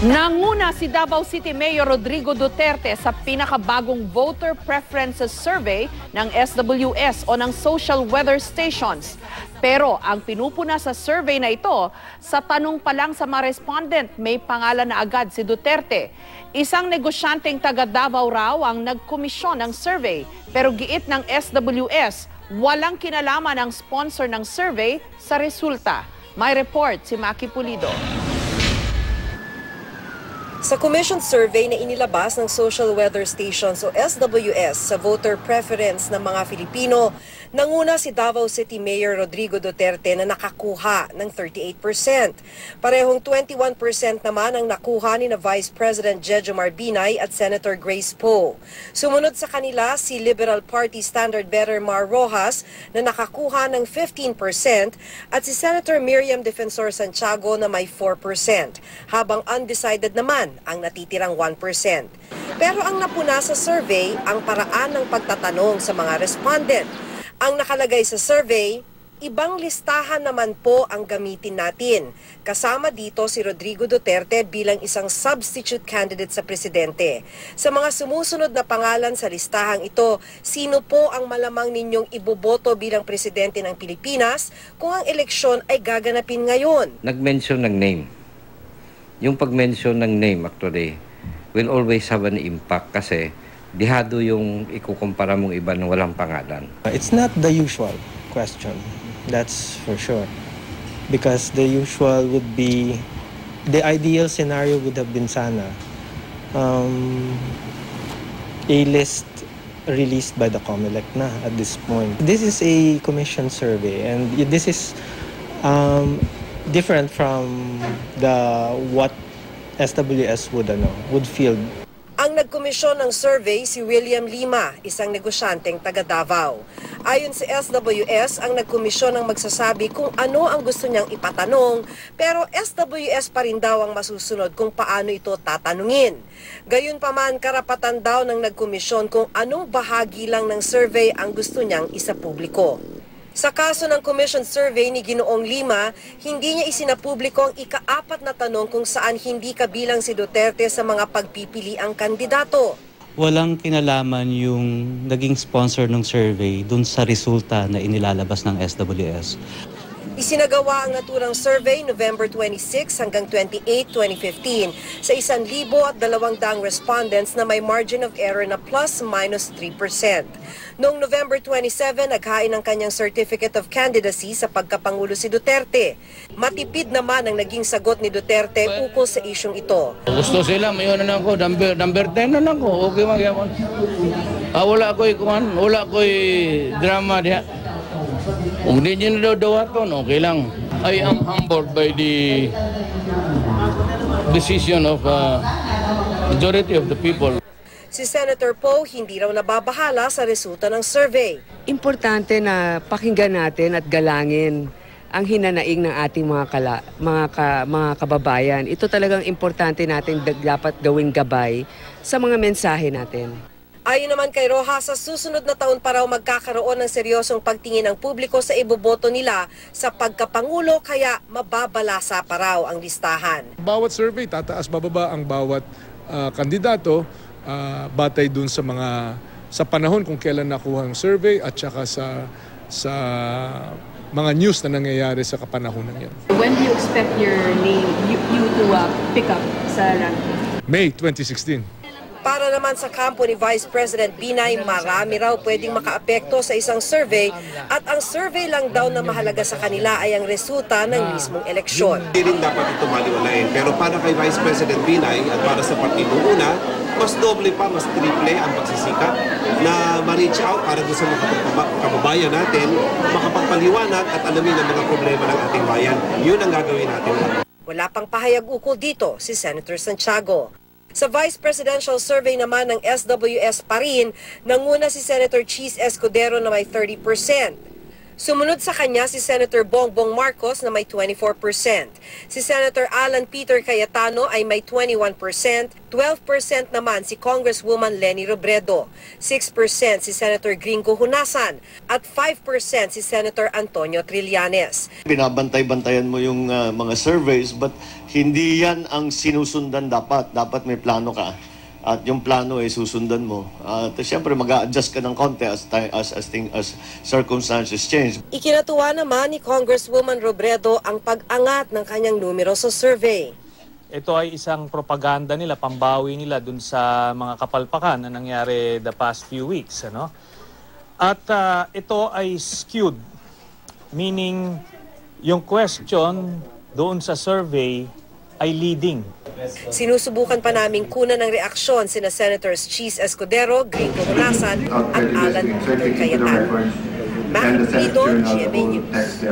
Nanguna si Davao City Mayor Rodrigo Duterte sa pinakabagong voter preferences survey ng SWS o ng social weather stations. Pero ang pinupuna sa survey na ito, sa tanong pa lang sa mga respondent, may pangalan na agad si Duterte. Isang negosyanteng taga Davao raw ang nagkomisyon ng survey, pero giit ng SWS, walang kinalaman ang sponsor ng survey sa resulta. May report si Maki Pulido. Sa commission survey na inilabas ng Social Weather Stations o SWS sa voter preference ng mga Filipino, nanguna si Davao City Mayor Rodrigo Duterte na nakakuha ng 38%. Parehong 21% naman ang nakuha ni na Vice President Jejomar Binay at Senator Grace Poe. Sumunod sa kanila si Liberal Party Standard Bearer Mar Rojas na nakakuha ng 15% at si Senator Miriam Defensor Santiago na may 4%, habang undecided naman ang natitirang 1%. Pero ang napuna sa survey ang paraan ng pagtatanong sa mga respondent. Ang nakalagay sa survey, ibang listahan naman po ang gamitin natin. Kasama dito si Rodrigo Duterte bilang isang substitute candidate sa presidente. Sa mga sumusunod na pangalan sa listahang ito, sino po ang malamang ninyong iboboto bilang presidente ng Pilipinas kung ang eleksyon ay gaganapin ngayon? Nag-mention ng name. Yung pag-mention ng name actually will always have an impact kasi dihado yung ikukumpara mong iba na walang pangalan. It's not the usual question, that's for sure. Because the usual would be, the ideal scenario would have been sana a list released by the COMELEC na at this point. This is a commission survey and this is different from what SWS would field. Ang nagkomisyon ng survey si William Lima, isang negosyanteng taga Davao. Ayon sa SWS, ang nagkomisyon ang magsasabi kung ano ang gusto niyang ipatanong, pero SWS pa rin daw ang masusunod kung paano ito tatanungin. Gayunpaman, karapatan daw ng nagkomisyon kung anong bahagi lang ng survey ang gusto niyang isapubliko. Sa kaso ng commission survey ni Ginoong Lima, hindi niya isinapubliko ang ika-4 na tanong kung saan hindi kabilang si Duterte sa mga pagpipiliang kandidato. Walang kinalaman yung naging sponsor ng survey dun sa resulta na inilalabas ng SWS. Isinagawa ang naturang survey November 26 hanggang 28, 2015 sa 1,200 respondents na may margin of error na plus-minus 3%. Noong November 27, naghain ang kanyang Certificate of Candidacy sa pagkapangulo si Duterte. Matipid naman ang naging sagot ni Duterte ukol sa isyong ito. Gusto sila, mayon na ako, number 10 na lang ko. Okay, magyamon. Wala ko'y drama diha. Kung di nyo dawaton, okay lang. I am humbled by the decision of majority of the people. Si Senator Poe hindi raw nababahala sa resulta ng survey. Importante na pakinggan natin at galangin ang hinanaing ng ating mga kababayan. Ito talagang importante natin dapat gawing gabay sa mga mensahe natin. Ayon naman kay Rojas, sa susunod na taon pa raw magkakaroon ng seryosong pagtingin ng publiko sa iboboto nila sa pagkapangulo, kaya mababalasa pa raw ang listahan. Bawat survey, tataas bababa ang bawat kandidato batay dun sa panahon kung kailan nakuha ang survey at saka sa mga news na nangyayari sa kapanahonan yan. When do you expect your name, you to pick up sa ranking? May 2016. Para naman sa kampo ni Vice President Binay, marami raw pwedeng makaapekto sa isang survey at ang survey lang daw na mahalaga sa kanila ay ang resulta ng mismong eleksyon. Hindi rin dapat ito maliwalain, pero para kay Vice President Binay at para sa Partido Una, mas doble pa, mas triple ang pagsisikap na ma-reach out para sa mga kababayan natin, makapagpaliwanag at alamin ang mga problema ng ating bayan. Yun ang gagawin natin. Wala pang pahayag ukol dito si Senator Santiago. Sa Vice Presidential Survey naman ng SWS pa rin, nanguna si Senator Cheese Escudero na may 30%. Sumunod sa kanya si Senator Bongbong Marcos na may 24%. Si Senator Alan Peter Cayetano ay may 21%, 12% naman si Congresswoman Leni Robredo, 6% si Senator Gringo Hunasan at 5% si Senator Antonio Trillanes. Binabantay-bantayan mo yung mga surveys but hindi yan ang sinusundan dapat. Dapat may plano ka. At yung plano ay susundan mo. At siyempre mag-a-adjust ka ng konti as circumstances change. Ikinatuwa naman ni Congresswoman Robredo ang pag-angat ng kanyang numero sa survey. Ito ay isang propaganda nila, pambawi nila dun sa mga kapalpakan na nangyari the past few weeks. Ano? At ito ay skewed, meaning yung question doon sa survey ay leading. Sinusubukan pa naming kunan ng reaksyon sina Senators Cheese Escudero, Gringo Hunasan at Alan Peter Cayetano. Mac Lido, GMA News.